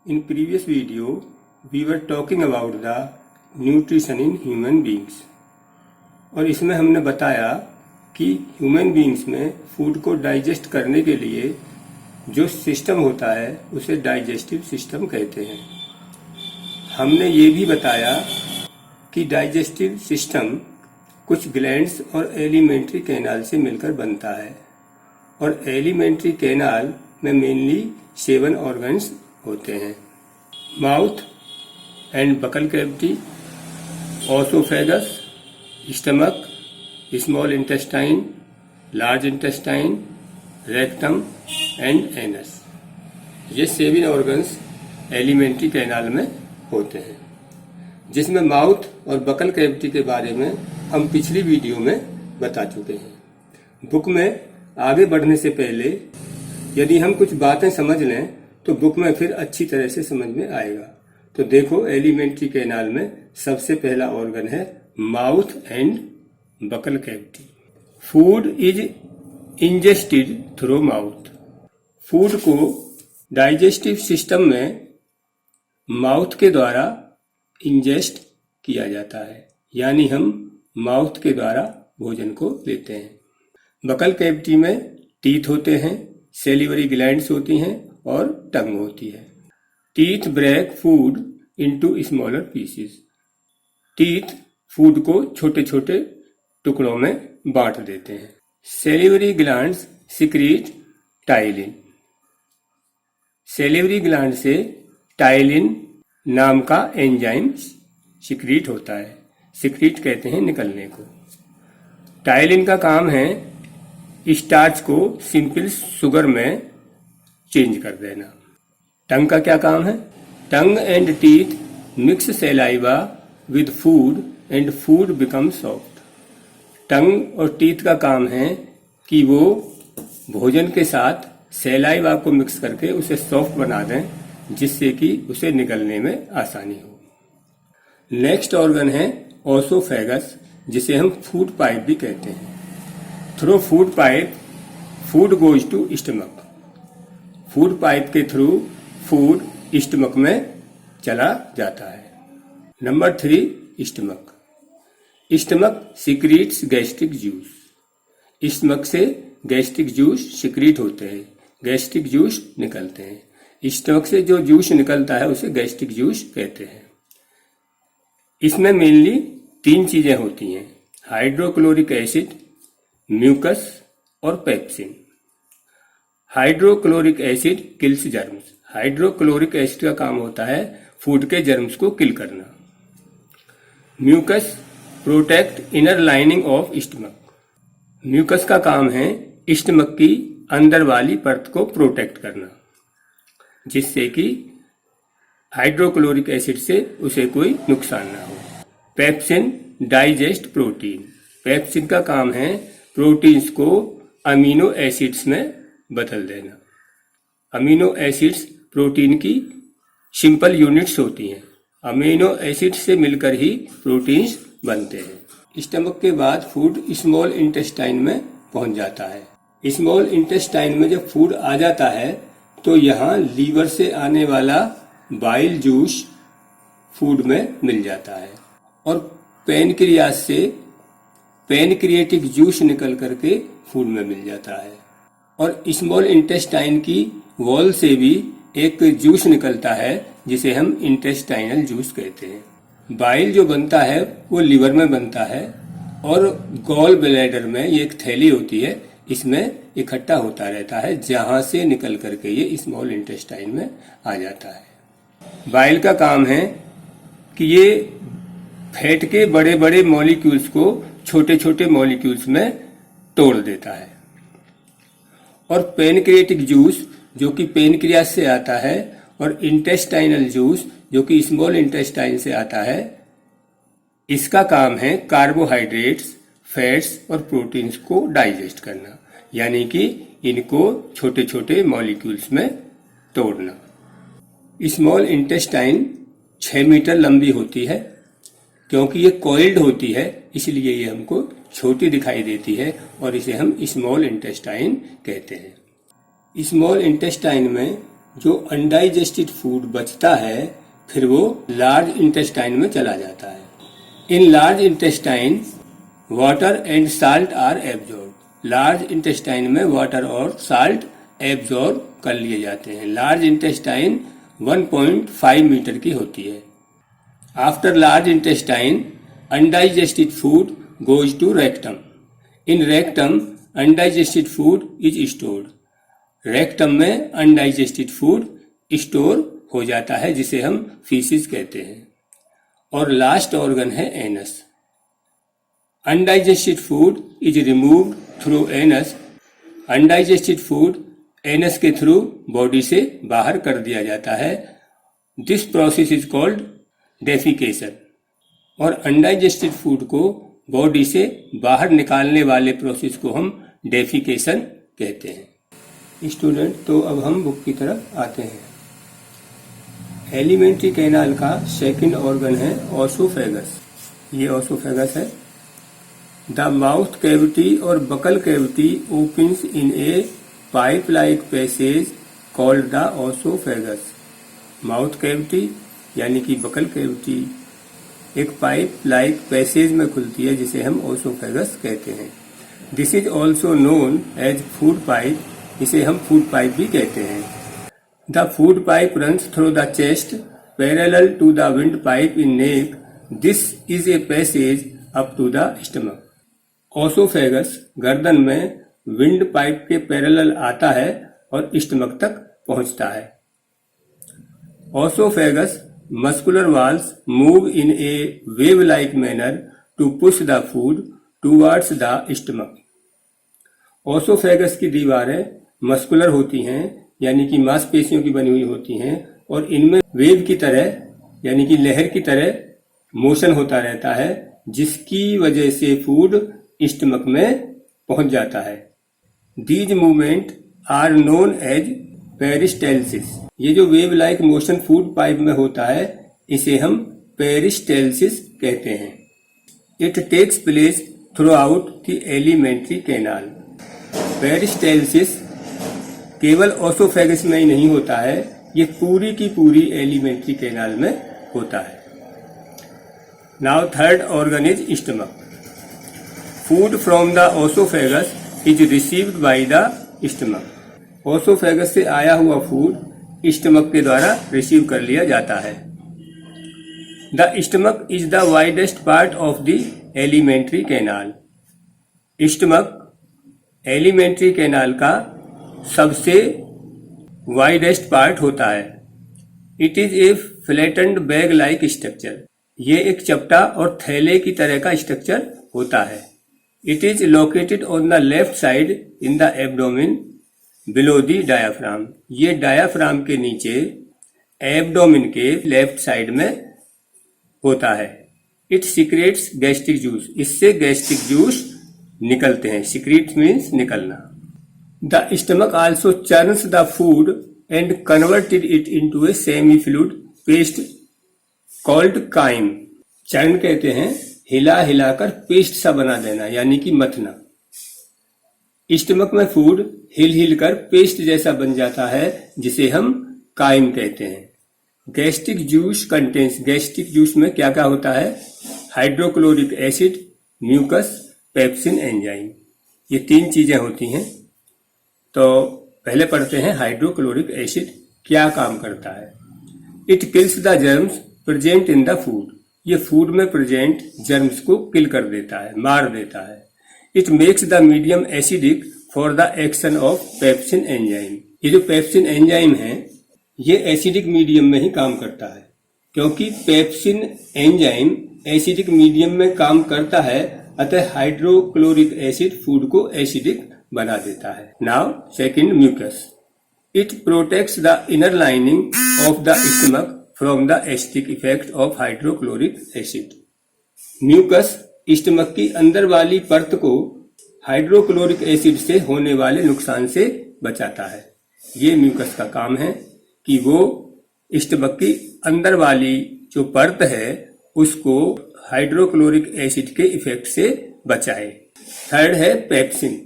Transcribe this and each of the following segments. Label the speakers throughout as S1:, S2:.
S1: In previous video, we were talking about the nutrition in human beings. और इसमें हमने बताया कि ह्यूमन बीइंग्स में फूड को डाइजेस्ट करने के लिए जो सिस्टम होता है उसे डाइजेस्टिव सिस्टम कहते हैं। हमने ये भी बताया कि डाइजेस्टिव सिस्टम कुछ ग्लैंड्स और एलिमेंट्री कैनाल से मिलकर बनता है और एलिमेंट्री कैनाल में मेनली 7 ऑर्गन्स होते हैं। Mouth and buccal cavity, oesophagus, stomach, small intestine, large intestine, rectum and anus. ये 7 ऑर्गन्स एलिमेंट्री कैनाल में होते हैं, जिसमें माउथ और बकल कैविटी के बारे में हम पिछली वीडियो में बता चुके हैं। बुक में आगे बढ़ने से पहले यदि हम कुछ बातें समझ लें तो बुक में फिर अच्छी तरह से समझ में आएगा। तो देखो, एलिमेंट्री कैनाल में सबसे पहला ऑर्गन है mouth and buccal cavity. Food is ingested through mouth. Food को डाइजेस्टिव सिस्टम में माउथ के द्वारा इंजेस्ट किया जाता है, यानी हम माउथ के द्वारा भोजन को लेते हैं। बकल कैविटी में टीथ होते हैं, सेलिवरी ग्लैंड्स होती हैं और टंग होती है। Teeth break food into smaller pieces. Teeth food को छोटे छोटे टुकड़ों में बांट देते हैं। Salivary glands secrete ptyalin. Salivary gland से टाइलिन नाम का एंजाइम सिक्रीट होता है। सिक्रीट कहते हैं निकलने को। टाइलिन का काम है स्टार्च को सिंपल शुगर में चेंज कर देना। टंग का क्या काम है? Tongue and teeth mix saliva with food and food become soft. Tongue और टीथ का काम है कि वो भोजन के साथ सैलाइवा को मिक्स करके उसे सॉफ्ट बना दें, जिससे कि उसे निकलने में आसानी हो। नेक्स्ट ऑर्गन है ओसोफेगस, जिसे हम फूड पाइप भी कहते हैं। Through food pipe food goes to stomach. Food pipe के थ्रू फूड स्टमक में चला जाता है। Number 3, stomach. Stomach secretes gastric juice. Stomach से गैस्ट्रिक जूस सिक्रीट होते हैं, गैस्ट्रिक जूस निकलते हैं। स्टमक से जो जूस निकलता है उसे गैस्ट्रिक जूस कहते हैं। इसमें मेनली 3 चीजें होती हैं: हाइड्रोक्लोरिक एसिड, म्यूकस और pepsin. Hydrochloric acid kills germs. Hydrochloric acid का काम होता है फूड के जर्म्स को किल करना। Mucus protect inner lining of stomach. Mucus का काम है स्टमक की अंदर वाली परत को प्रोटेक्ट करना, जिससे कि हाइड्रोक्लोरिक एसिड से उसे कोई नुकसान ना हो। Pepsin digest protein. पेप्सिन का काम है प्रोटीन्स को अमीनो एसिड्स में बदल देना। अमीनो एसिड्स प्रोटीन की सिंपल यूनिट्स होती हैं। अमीनो एसिड्स से मिलकर ही प्रोटीन्स बनते हैं। स्टमक के बाद फूड स्मॉल इंटेस्टाइन में पहुंच जाता है। स्मॉल इंटेस्टाइन में जब फूड आ जाता है तो यहाँ लीवर से आने वाला बाइल जूस फूड में मिल जाता है और पैनक्रियास से पैनक्रिएटिक जूस निकल करके फूड में मिल जाता है। और स्मॉल इंटेस्टाइन की वॉल से भी एक जूस निकलता है जिसे हम इंटेस्टाइनल जूस कहते हैं। बाइल जो बनता है वो लिवर में बनता है और गॉल ब्लैडर में ये एक थैली होती है, इसमें इकट्ठा होता रहता है, जहां से निकल करके ये स्मॉल इंटेस्टाइन में आ जाता है। बाइल का काम है कि ये फैट के बड़े बड़े मॉलिक्यूल्स को छोटे छोटे मॉलिक्यूल्स में तोड़ देता है। और पैनक्रिएटिक जूस जो कि पैनक्रियास से आता है और इंटेस्टाइनल जूस जो कि स्मॉल इंटेस्टाइन से आता है, इसका काम है कार्बोहाइड्रेट्स, फैट्स और प्रोटीन्स को डाइजेस्ट करना, यानी कि इनको छोटे छोटे मॉलिक्यूल्स में तोड़ना। स्मॉल इंटेस्टाइन 6 मीटर लंबी होती है। क्योंकि ये कॉइल्ड होती है इसलिए ये हमको छोटी दिखाई देती है और इसे हम स्मॉल इंटेस्टाइन कहते हैं। स्मॉल इंटेस्टाइन में जो अनडाइजेस्टेड फूड बचता है फिर वो लार्ज इंटेस्टाइन में चला जाता है। In large intestine water and salt are absorb. Large intestine में वाटर और साल्ट एब्जॉर्ब कर लिए जाते हैं। लार्ज इंटेस्टाइन 1.5 मीटर की होती है। After large intestine undigested food goes to rectum. In rectum undigested food is stored. Rectum में अनडाइजेस्टेड फूड स्टोर हो जाता है जिसे हम फीसिस कहते हैं। और लास्ट ऑर्गन है anus. Undigested food is removed through anus. Undigested food anus के थ्रू बॉडी से बाहर कर दिया जाता है। This process is called defecation. और अनडाइजेस्टेड फूड को बॉडी से बाहर निकालने वाले प्रोसेस को हम डेफिकेशन कहते हैं। स्टूडेंट, तो अब हम बुक की तरफ आते हैं। एलिमेंट्री कैनाल का सेकंड ऑर्गन है ओसोफेगस। ये ओसोफेगस है। द माउथ कैविटी और buccal cavity opens in a pipe like passage called the oesophagus. Mouth cavity यानी कि बकल कैविटी एक पाइप लाइक पैसेज में खुलती है जिसे हम ओसोफेगस कहते हैं। This is also known as food pipe. इसे हम फूड पाइप भी कहते हैं। The food pipe runs through the chest parallel to the wind pipe in neck. This is a passage up to the stomach. Oesophagus गर्दन में wind pipe के parallel आता है और स्टमक तक पहुंचता है। Oesophagus muscular walls move in a wave like manner to push the food towards the stomach. Oesophagus की दीवारें मस्कुलर होती हैं यानी कि मांसपेशियों की बनी हुई होती हैं और इनमें वेव की तरह यानी कि लहर की तरह मोशन होता रहता है जिसकी वजह से फूड स्टमक में पहुंच जाता है। These movement are known as peristalsis. ये जो wave like motion food pipe में होता है इसे हम पेरिस्टेल्सिस कहते हैं। It takes place throughout the alimentary canal. Peristalsis केवल ओसोफेगस में ही नहीं होता है, ये पूरी की पूरी एलिमेंट्री कैनाल में होता है। Now third organ is stomach. Food from the oesophagus is received by the stomach. Oesophagus से आया हुआ फूड स्टमक के द्वारा रिसीव कर लिया जाता है। The stomach is the widest part of the alimentary canal. Stomach elementary canal का सबसे वाइडेस्ट पार्ट होता है। It is A flattened bag like structure. ये एक चपटा और थैले की तरह का स्ट्रक्चर होता है। It is located on the left side in the abdomen below the diaphragm. ये डायाफ्राम के नीचे एब्डोमेन के लेफ्ट साइड में होता है। It secrets gastric juice. इससे गैस्ट्रिक जूस निकलते हैं। सीक्रेट मीन्स निकलना। The stomach also churns the food and converted it into a semi fluid paste called crime. Churn कहते हैं हिला हिलाकर पेस्ट सा बना देना यानी कि मथना। स्टमक में फूड हिल हिल कर पेस्ट जैसा बन जाता है जिसे हम काइम कहते हैं। Gastric juice contains. Gastric juice में क्या क्या होता है? Hydrochloric acid, mucus, pepsin enzyme. ये तीन चीजें होती हैं। तो पहले पढ़ते हैं हाइड्रोक्लोरिक एसिड क्या काम करता है। It kills the germs present in the food. ये फूड में प्रेजेंट जर्म्स को किल कर देता है, मार देता है। It makes the medium acidic for the action of pepsin enzyme. ये जो पेप्सिन एंजाइम है ये एसिडिक मीडियम में ही काम करता है क्योंकि पेप्सिन एंजाइम एसिडिक मीडियम में काम करता है, अतः हाइड्रोक्लोरिक एसिड फूड को एसिडिक बना देता है। Now second, mucus. It protects the inner lining of the stomach from the acidic effect of hydrochloric acid. Mucus stomach की अंदर वाली परत को हाइड्रोक्लोरिक एसिड से होने वाले नुकसान से बचाता है। ये म्यूकस का काम है कि वो स्टमक की अंदर वाली जो परत है उसको हाइड्रोक्लोरिक एसिड के इफेक्ट से बचाए। थर्ड है pepsin.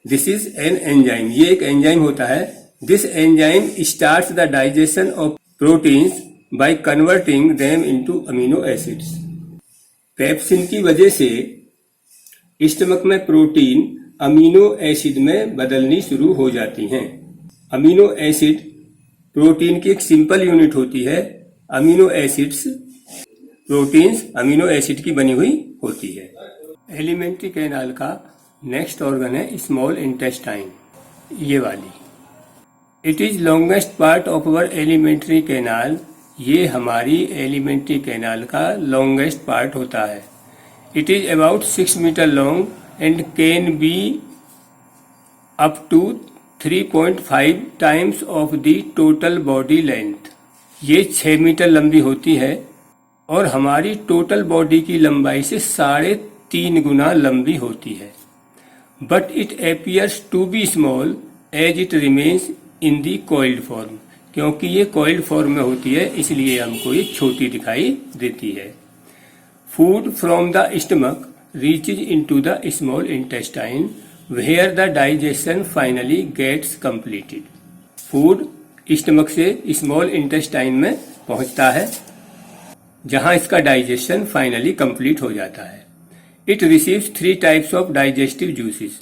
S1: This is an enzyme. ये एक एंजाइम होता है this enzyme starts the digestion of proteins by converting them into amino acids. Pepsin की वजह से स्टमक में प्रोटीन अमीनो एसिड में बदलनी शुरू हो जाती हैं। अमीनो एसिड प्रोटीन की एक सिंपल यूनिट होती है। Amino acids proteins amino acid की बनी हुई होती है। एलिमेंट्री कैनाल का नेक्स्ट ऑर्गन है स्मॉल इंटेस्टाइन, ये वाली। It is longest part of our alimentary canal. ये हमारी एलिमेंट्री कैनाल का लॉन्गेस्ट पार्ट होता है। It is about 6 metre long and can be up to 3.5 times of the total body length. ये 6 metre लंबी होती है और हमारी टोटल बॉडी की लंबाई से 3.5 गुना लंबी होती है। But it appears to be small as it remains in the coiled form. क्योंकि ये कॉइल्ड फॉर्म में होती है इसलिए हमको ये छोटी दिखाई देती है। Food from the stomach reaches into the small intestine where the digestion finally gets completed. Food stomach से स्मॉल इंटेस्टाइन में पहुंचता है जहां इसका डाइजेशन फाइनली कंप्लीट हो जाता है। It receives 3 types of digestive juices.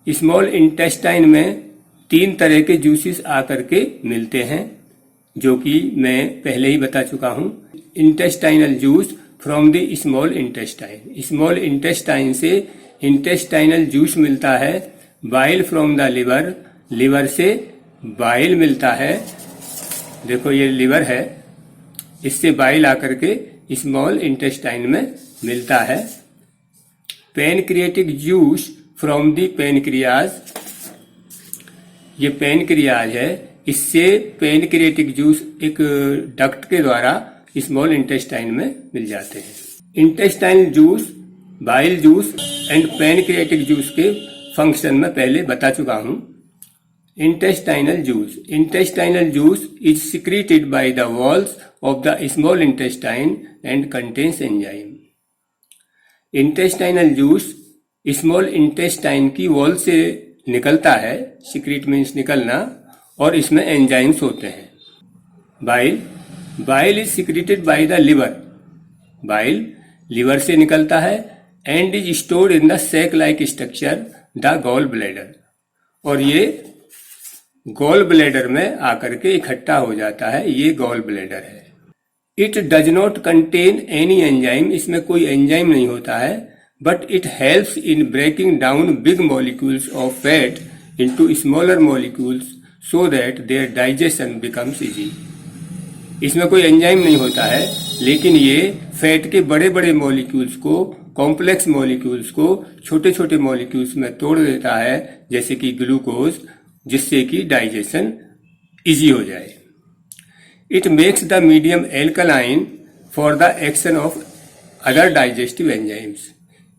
S1: Small intestine में 3 तरह के जूसेस आकर के मिलते हैं जो कि मैं पहले ही बता चुका हूं। Intestinal juice from the small intestine. Small intestine से इंटेस्टाइनल जूस मिलता है। Bile from the liver. Liver से बाइल मिलता है। देखो ये लिवर है, इससे बाइल आकर के स्मॉल इंटेस्टाइन में मिलता है। Pancreatic juice from the pancreas. ये पैनक्रियाज है, इससे पैनक्रियाटिक जूस एक डक्ट के द्वारा स्मॉल इंटेस्टाइन में मिल जाते हैं। Intestinal juice, bile juice and pancreatic juice के फंक्शन में पहले बता चुका हूं। Intestinal juice. Intestinal juice is secreted by the walls of the small intestine and contains enzyme. Intestinal juice small intestine की वॉल से निकलता है, सिक्रीट मीन्स निकलना, और इसमें एंजाइम्स होते हैं। Bile. Bile is secreted by the liver. Bile liver से निकलता है and is stored in the sac like structure the gall bladder. और ये गॉल ब्लैडर में आकर के इकट्ठा हो जाता है, ये गॉल ब्लैडर है। It does not contain any enzyme. इसमें कोई एंजाइम नहीं होता है, but it helps in breaking down big molecules of fat into smaller molecules so that their digestion becomes easy. इसमें कोई एंजाइम नहीं होता है, लेकिन ये फैट के बड़े बड़े मॉलिक्यूल्स को, कॉम्प्लेक्स मॉलिक्यूल्स को छोटे छोटे मॉलिक्यूल्स में तोड़ देता है, जैसे कि ग्लूकोज, जिससे कि डाइजेशन इजी हो जाए। It makes the medium alkaline for the action of other digestive enzymes.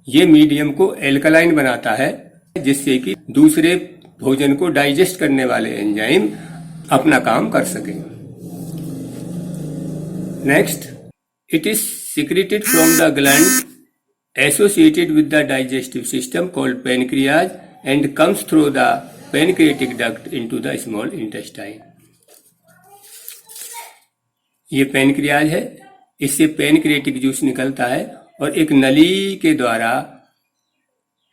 S1: ये मीडियम को एल्कलाइन बनाता है जिससे कि दूसरे भोजन को डाइजेस्ट करने वाले एंजाइम अपना काम कर सकें। Next, it is secreted from the gland associated with the digestive system called pancreas and comes through the pancreatic duct into the small intestine. ये पैनक्रियाज है, इससे पैनक्रियाटिक जूस निकलता है और एक नली के द्वारा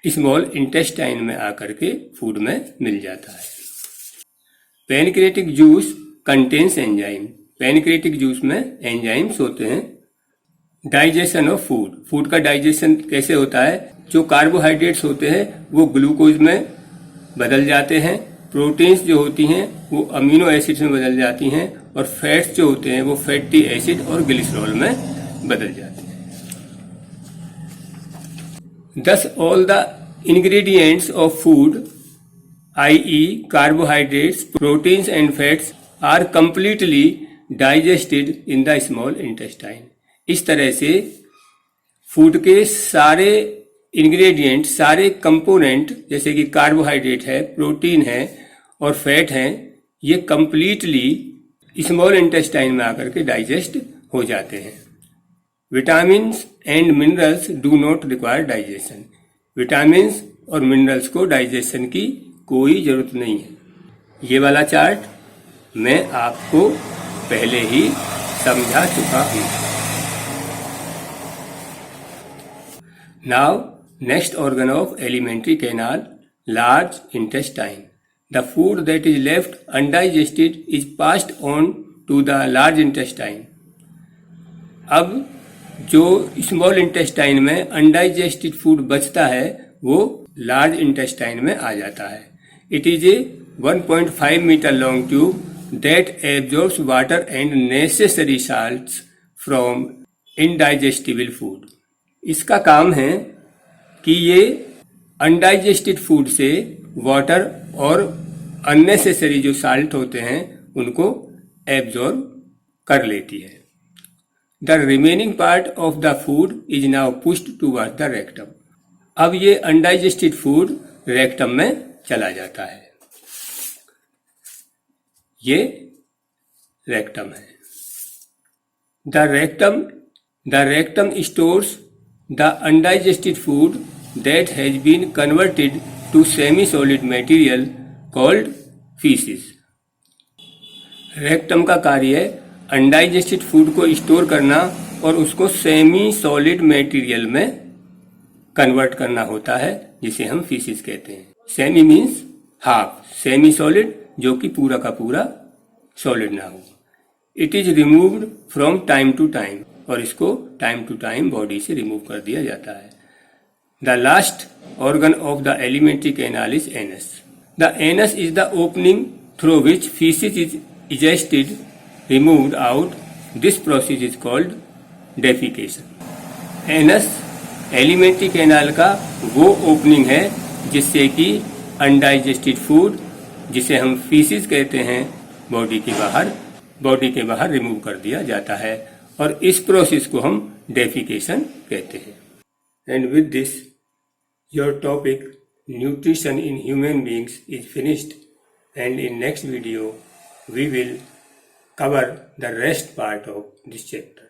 S1: स्मॉल इंटेस्टाइन में आकर के फूड में मिल जाता है। Pancreatic juice contains enzyme. Pancreatic juice में एंजाइम्स होते हैं। Digestion of food. फूड का डाइजेशन कैसे होता है? जो कार्बोहाइड्रेट्स होते हैं वो ग्लूकोज में बदल जाते हैं, प्रोटीन्स जो होती हैं वो अमीनो एसिड्स में बदल जाती हैं, और फैट्स जो होते हैं वो फैटी एसिड और ग्लिसरॉल में बदल जाते हैं। Thus all the ingredients of food, i.e. carbohydrates, proteins and fats are completely digested in the small intestine. इस तरह से फूड के सारे इंग्रेडिएंट, सारे कंपोनेंट, जैसे कि कार्बोहाइड्रेट है, प्रोटीन है और फैट है, ये कंप्लीटली स्मॉल इंटेस्टाइन में आकर के डाइजेस्ट हो जाते हैं। Vitamins and minerals do not require digestion. Vitamins और मिनरल्स को डाइजेशन की कोई जरूरत नहीं है। ये वाला चार्ट मैं आपको पहले ही समझा चुका हूँ। Now next organ of alimentary canal, large intestine. The food that is left undigested is passed on to the large intestine. अब जो स्मॉल इंटेस्टाइन में अनडाइजेस्टेड फूड बचता है वो लार्ज इंटेस्टाइन में आ जाता है। It is a 1.5 metre long tube that absorbs water and necessary salts from indigestible food. इसका काम है कि ये अनडाइजेस्टेड फूड से वाटर और अननेसेसरी जो साल्ट होते हैं उनको एब्जॉर्ब कर लेती है। The remaining part of the food is now pushed towards the rectum. अब ये अनडाइजेस्टेड फूड रेक्टम में चला जाता है। ये रेक्टम है। The rectum stores the undigested food that has been converted to semi-solid material called feces. Rectum का कार्य अनडाइजेस्टेड फूड को स्टोर करना और उसको सेमी सॉलिड मटेरियल में कन्वर्ट करना होता है, जिसे हम फीसिस कहते हैं। Semi means half, semi solid जो कि पूरा का पूरा सॉलिड ना हो। It is removed from time to time, और इसको टाइम टू टाइम बॉडी से रिमूव कर दिया जाता है। The last organ of the alimentary canal is anus. The anus is the opening through which faeces is egested removed out. This process is called defecation. Anus alimentary canal का वो opening है जिससे कि undigested food, जिसे हम faeces कहते हैं, body के बाहर रिमूव कर दिया जाता है, और इस प्रोसेस को हम डेफिकेशन कहते हैं। And with this your topic nutrition in human beings is finished, and in next video we will cover the rest part of this chapter.